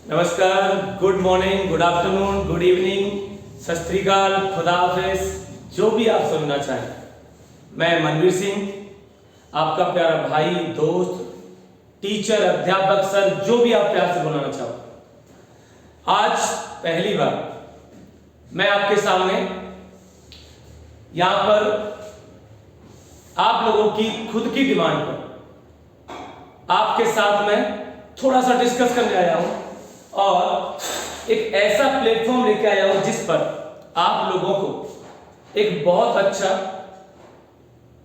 नमस्कार, good morning, good afternoon, good evening, सत श्री अकाल, खुदा हाफिज, जो भी आप सुनना चाहें। मैं मनवीर सिंह, आपका प्यारा भाई, दोस्त, टीचर, अध्यापक, सर, जो भी आप प्यार से बुलाना चाहो। आज पहली बार मैं आपके सामने यहां पर आप लोगों की खुद की डिमांड पर आपके साथ मैं थोड़ा सा डिस्कस करने आया हूं और एक ऐसा प्लेटफॉर्म लेके आया हूं जिस पर आप लोगों को एक बहुत अच्छा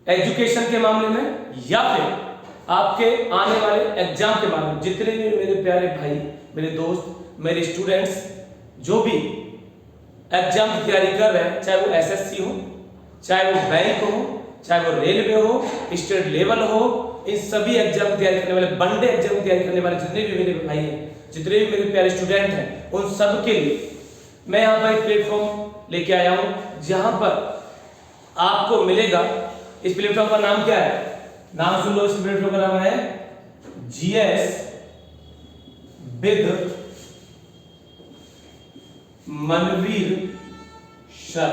एजुकेशन के मामले में या फिर आपके आने वाले एग्जाम के मामले में, जितने भी मेरे प्यारे भाई, मेरे दोस्त, मेरे स्टूडेंट्स जो भी एग्जाम की तैयारी कर रहे हैं, चाहे वो एसएससी हो, चाहे वो बैंक हो, चाहे वो रेलवे हो, स्टेट लेवल हो, इन सभी एग्जाम की तैयारी करने वाले, वनडे एग्जाम की तैयारी करने वाले जितने भी मेरे भाई हैं, जितने भी मेरे प्यारे स्टूडेंट हैं, उन सब के लिए मैं यहाँ पर एक प्लेटफॉर्म लेके आया हूँ जहां पर आपको मिलेगा। इस प्लेटफॉर्म का नाम क्या है? नाम सुन लो, इस प्लेटफॉर्म का नाम है जीएस विद मनवीर सर।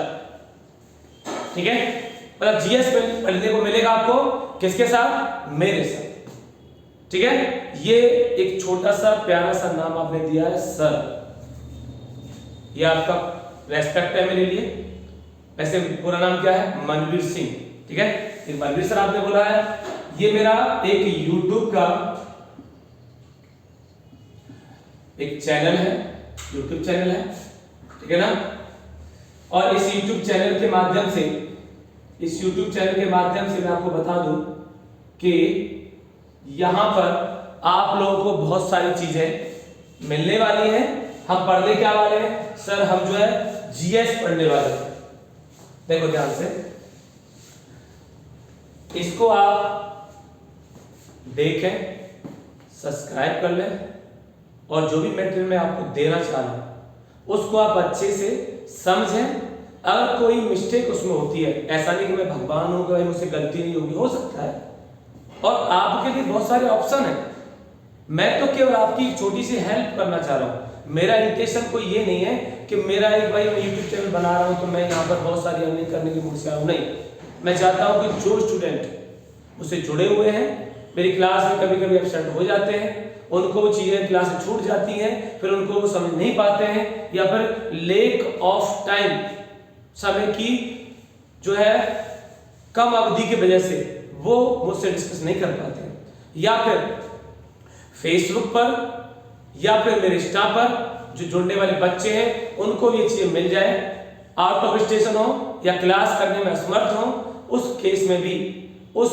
ठीक है, मतलब जीएस पढ़ने को मिलेगा आपको किसके साथ? मेरे साथ। ठीक है, ये एक छोटा सा प्यारा सा नाम आपने दिया है सर, ये आपका रेस्पेक्ट है मेरे लिए। वैसे पूरा नाम क्या है? मनवीर सिंह। ठीक है, फिर मनवीर सर आपने बोला है। ये मेरा एक यूट्यूब का एक चैनल है, यूट्यूब चैनल है, ठीक है ना। और इस यूट्यूब चैनल के माध्यम से मैं आपको बता दूं कि यहां पर आप लोगों को बहुत सारी चीजें मिलने वाली हैं। हम पढ़ने क्या वाले हैं सर? हम जो है जीएस पढ़ने वाले हैं। देखो ध्यान से, इसको आप देखें, सब्सक्राइब कर लें और जो भी मटेरियल मैं आपको देना चाह रहा हूं उसको आप अच्छे से समझें। अगर कोई मिस्टेक उसमें होती है, ऐसा नहीं कि मैं भगवान हूं कि भाई मुझसे गलती नहीं होगी, हो सकता है, और आपके लिए बहुत सारे ऑप्शन हैं। मैं तो केवल आपकी एक छोटी सी हेल्प करना चाह रहा हूं। मेरा इंटेंशन कोई ये नहीं है कि मेरा एक भाई मैं यूट्यूब चैनल बना रहा हूं तो मैं यहाँ पर बहुत सारी अर्निंग करने की मूड से आऊं, नहीं। मैं चाहता हूं कि जो स्टूडेंट उससे जुड़े हुए हैं, मेरी क्लास में कभी कभी एब्सेंट हो जाते हैं, उनको वो चीजें क्लास में छूट जाती हैं, फिर उनको वो समझ नहीं पाते हैं, या फिर लेक ऑफ टाइम, समय की जो है कम अवधि की वजह से वो मुझसे डिस्कस नहीं कर पाते हैं, या फिर फेसबुक पर या फिर मेरे इंस्टा पर जो जुड़ने वाले बच्चे हैं उनको ये चीजें मिल जाए, आउट ऑफ स्टेशन हो या क्लास करने में असमर्थ हो, उस केस में भी, उस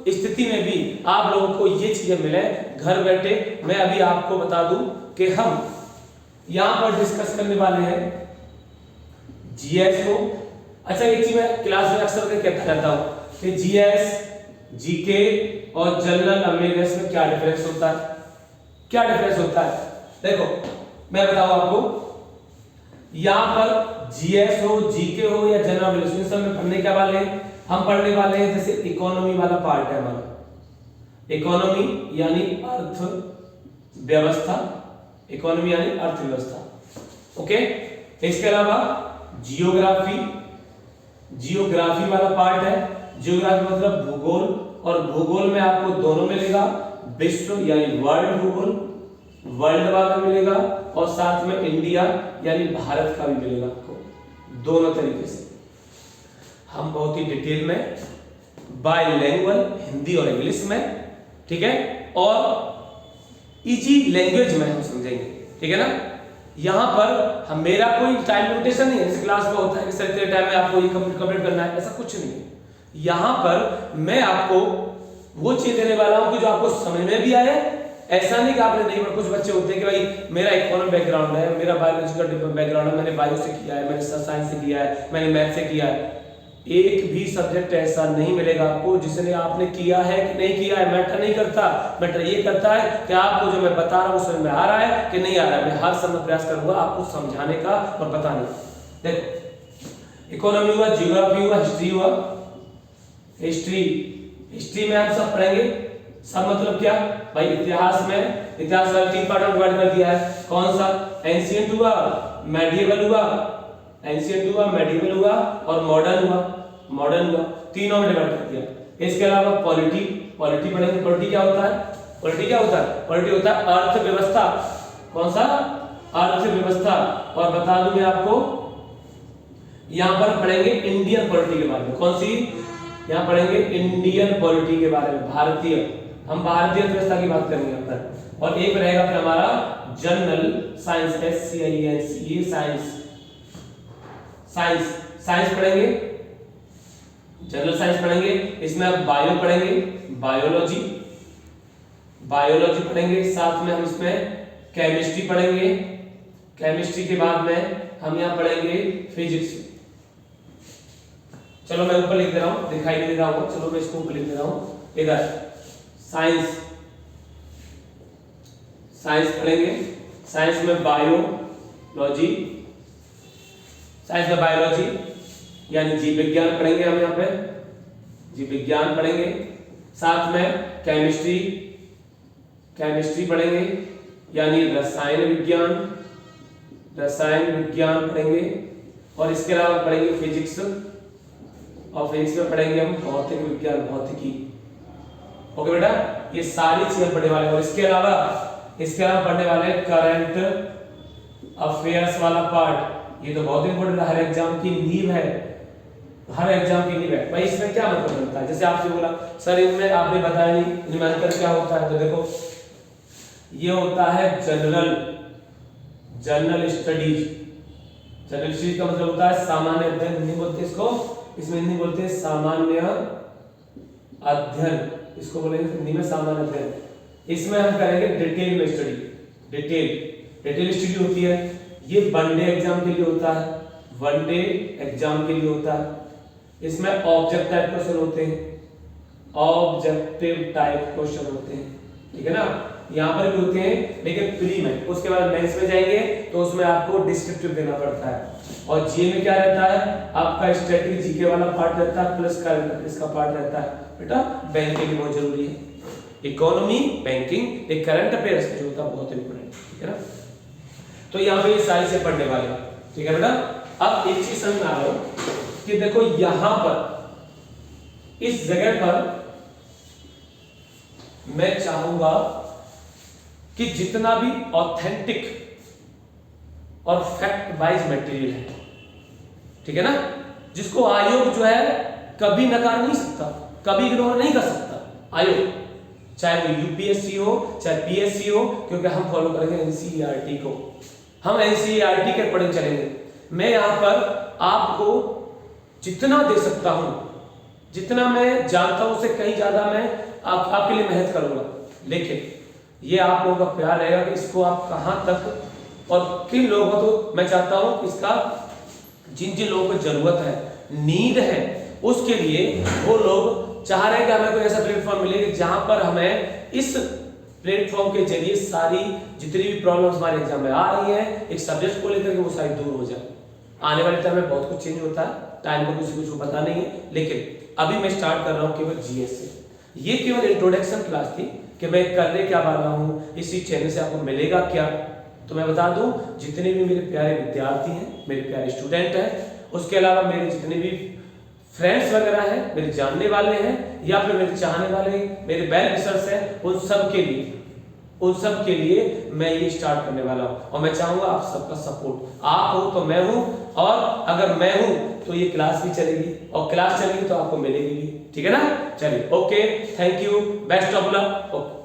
स्थिति में भी आप लोगों को ये चीजें मिले घर बैठे। मैं अभी आपको बता दूं कि हम यहां पर डिस्कस करने वाले हैं जीएस को। अच्छा, एक चीज मैं क्लास में अक्सर क्या कहता हूं कि जीएस, जीके और जनरल अवेयरनेस में क्या डिफरेंस होता है? क्या डिफरेंस होता है? देखो मैं बताऊं आपको, यहां पर जीएस हो, जीके हो या जनरल अवेयरनेस, सब में पढ़ने क्या वाले हैं? हम पढ़ने वाले हैं जैसे इकोनॉमी वाला पार्ट है हमारा। इकोनॉमी यानी अर्थव्यवस्था, इकोनॉमी यानी अर्थव्यवस्था। ओके, इसके अलावा जियोग्राफी, जियोग्राफी वाला पार्ट है। जियोग्राफी मतलब भूगोल, और भूगोल में आपको दोनों मिलेगा, विश्व यानी वर्ल्ड भूगोल, वर्ल्ड वाला मिलेगा, और साथ में इंडिया यानी भारत का भी मिलेगा आपको, दोनों तरीके से। हम बहुत ही डिटेल में बाइलिंगुअल, हिंदी और इंग्लिश में, ठीक है, और इजी लैंग्वेज में हम समझेंगे, ठीक है ना। यहां पर हम, मेरा कोई टाइम लिमिटेशन नहीं है, इस क्लास में होता है कि सर इतने टाइम में आपको ये कंप्लीट करना है, ऐसा कुछ नहीं है। यहां पर मैं आपको वो चीज देने वाला हूं कि जो आपको समझ में भी आए। ऐसा नहीं कि आपने नहीं पढ़ा। कुछ बच्चे होते हैं कि भाई मेरा इकोनॉमिक बैकग्राउंड है, मेरा बायोलॉजिकल बैकग्राउंड है, मैंने बायो से किया है, मैंने साइंस से किया है, मैंने मैथ से किया है। एक भी सब्जेक्ट ऐसा नहीं मिलेगा आपको जिसने आपने किया है कि नहीं किया है, मैटर नहीं करता। मैटर ये करता है कि आपको जो मैं बता रहा हूं समझ में आ रहा है कि नहीं आ रहा है। मैं हर समय प्रयास करूंगा आपको समझाने का और बताने का। देखो, इकोनॉमी हुआ, जियोग्राफी हुआ, हिस्ट्री हुआ। हिस्ट्री में हम सब पढ़ेंगे सब मतलब क्या भाई, इतिहास वाले 3 पार्ट में डिवाइड कर दिया है। कौन सा? एंशिएंट हुआ, मेडिएवल हुआ, एंशिएंट हुआ, मेडिएवल हुआ और मॉडर्न हुआ, तीनों में डिवाइड कर दिया। इसके अलावा पॉलिटी पढ़ेंगे। पॉलिटी क्या होता है? पॉलिटी होता है अर्थव्यवस्था। कौन सा? अर्थव्यवस्था। और बता दूं मैं आपको, यहां पर पढ़ेंगे इंडियन पॉलिटी के बारे में। कौन सी? यहां पढ़ेंगे इंडियन पॉलिटी के बारे में, भारतीय, हम भारतीय अर्थव्यवस्था की बात करेंगे यहां पर। और एक रहेगा फिर हमारा जनरल साइंस, SCIENCE, साइंस पढ़ेंगे, जनरल साइंस पढ़ेंगे। इसमें आप बायो पढ़ेंगे, बायोलॉजी पढ़ेंगे। साथ में हम इसमें केमिस्ट्री पढ़ेंगे। केमिस्ट्री के बाद में हम यहाँ पढ़ेंगे फिजिक्स। चलो मैं ऊपर लिख दे रहा हूँ, दिखाई नहीं दे रहा होगा, चलो मैं इसको ऊपर लिख दे रहा हूँ। इधर साइंस पढ़ेंगे। साइंस में बायोलॉजी यानी जीव विज्ञान पढ़ेंगे हम यहाँ पे, जीव विज्ञान पढ़ेंगे। साथ में केमिस्ट्री पढ़ेंगे यानी रसायन विज्ञान पढ़ेंगे। और इसके अलावा पढ़ेंगे फिजिक्स, और फिजिक्स में पढ़ेंगे हम भौतिक विज्ञान, भौतिकी। ओके बेटा, ये सारी चीजें पढ़ने वाले हैं। और इसके अलावा पढ़ने वाले करंट अफेयर्स वाला पार्ट। ये तो बहुत इंपॉर्टेंट है, हर एग्जाम की नींव है, भाई इसमें क्या मतलब बनता है? जैसे आपसे बोला सर इनमें आपने बताया नहीं, इनमें अंतर क्या होता है, तो देखो ये होता है जनरल स्टडीज का मतलब होता है सामान्य अध्ययन, हिंदी बोलते हैं इसको, इसमें हिंदी बोलते हैं सामान्य अध्ययन, इसको बोलेंगे हिंदी में सामान्य अध्ययन। इसमें हम करेंगे डिटेल में स्टडी। डिटेल स्टडी होती है, ये वनडे एग्जाम के लिए होता है। इसमें ऑब्जेक्टिव टाइप क्वेश्चन होते हैं, ठीक है ना। यहाँ पर भी होते हैं लेकिन प्री में, उसके बाद मेंस में जाएंगे तो उसमें आपको डिस्क्रिप्टिव देना पड़ता है। और जीए में क्या रहता है? आपका स्टैटिक जीके वाला पार्ट रहता है, प्लस करंट अफेयर्स का पार्ट रहता है। बेटा बैंकिंग बहुत जरूरी है, इकोनॉमी, बैंकिंग, एक करंट अफेयर्स जो होता है बहुत इंपॉर्टेंट, ठीक है ना। तो यहाँ पे ये सारी से पढ़ने वाले हैं, ठीक है बेटा। अब एक चीज समझ में आ रहा हो कि देखो यहां पर इस जगह पर मैं चाहूंगा कि जितना भी ऑथेंटिक और फैक्ट वाइज मटेरियल है, ठीक है ना, जिसको आयोग जो है कभी नकार नहीं सकता, कभी इग्नोर नहीं कर सकता आयोग, चाहे वो यूपीएससी हो चाहे पीएससी हो, क्योंकि हम फॉलो करेंगे एनसीईआरटी को, हम एनसीईआरटी के अकॉर्डिंग चलेंगे। मैं यहां पर आपको जितना दे सकता हूं, जितना मैं जानता हूं उससे कहीं ज्यादा मैं आपके लिए मेहनत करूंगा, लेकिन ये आप लोगों का प्यार रहेगा कि इसको आप कहां तक और किन लोगों को, मैं चाहता हूं इसका जिन जिन लोगों को जरूरत है, नीड है, उसके लिए वो लोग चाह रहे हैं कि हमें कोई ऐसा प्लेटफॉर्म मिले जहां पर हमें इस प्लेटफॉर्म के जरिए सारी जितनी भी प्रॉब्लम्स हमारे एग्जाम में आ रही हैं एक सब्जेक्ट को लेकर के वो सारी दूर हो जाए। आने वाले टाइम में बहुत कुछ चेंज होता है, टाइम को किसी को पता नहीं है, लेकिन अभी मैं स्टार्ट कर रहा हूं केवल जीएस से। ये केवल इंट्रोडक्शन क्लास थी कि मैं करने क्या वाला हूं, इसी चैनल से आपको मिलेगा क्या। तो मैं बता दूं, जितने भी मेरे प्यारे विद्यार्थी हैं, मेरे प्यारे स्टूडेंट हैं, उसके अलावा मेरे जितने भी फ्रेंड्स वगैरह हैं, मेरे जानने वाले हैं या फिर मेरे चाहने वाले, मेरे वेल विशर्स हैं, उन सब के लिए मैं ये स्टार्ट करने वाला हूं। और मैं चाहूंगा आप सबका सपोर्ट, आप हो तो मैं हूं, और अगर मैं हूं तो ये क्लास भी चलेगी, और क्लास चलेगी तो आपको मिलेगी भी, ठीक है ना। चलिए, okay, thank you, best of luck. Okay.